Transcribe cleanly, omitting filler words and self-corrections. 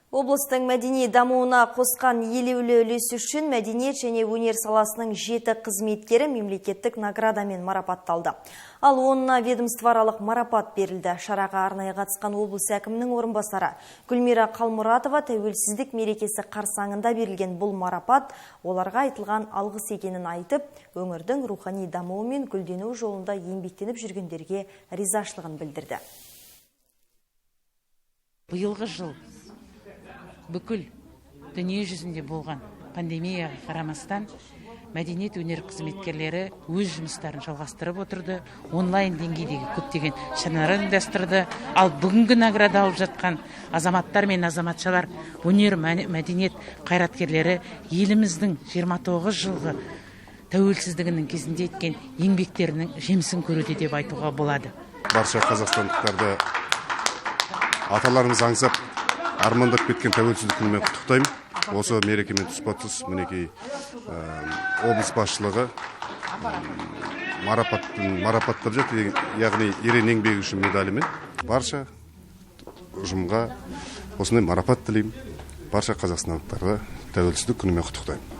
Облыстың мәдени дамуына қосқан елеулі үлесі үшін мәдениет және өнер саласының 7 қызметкері мемлекеттік наградамен марапатталды. Ал онына ведомствоаралық марапат берілді. Шараға арнайы қатысқан облыс әкімінің орынбасары Гүлмира Қалмұратова тәуелсіздік мерекесі қарсаңында берілген бұл марапат оларға айтылған алғыс екенін айтып, өңірдің рухани дамуы мен гүлдену жолында еңбектеніп жүргендерге ризашылығын білдірді. Биылғы жыл бүкіл дүние жүзінде болған пандемияға қарамастан мәдениет өнер қызметкерлері өз жұмыстарын жалғастырып отырды. Онлайн деңгейдегі көптеген шаралар ұйымдастырды. Ал бүгінгі награда алып жатқан азаматтар мен азаматшалар, өнер мәдениет қайраткерлері еліміздің 29 жылғы тәуелсіздігінің кезінде еткен еңбектерінің жемісін көруде деп айтуға болады. Барша қазақстандықтарды аталарымыз аңсап армандап кеткен тәуелсіздік күнімен құттықтаймын. Осы мерекемен тұспа-тұс мінекей облыс басшылығы марапаттап жатыр, яғни ерен еңбегі үшін медалімен. Барша ұжымға осындай марапат тілеймін. Барша қазақстандықтарды тәуелсіздік күнімен құттықтаймын.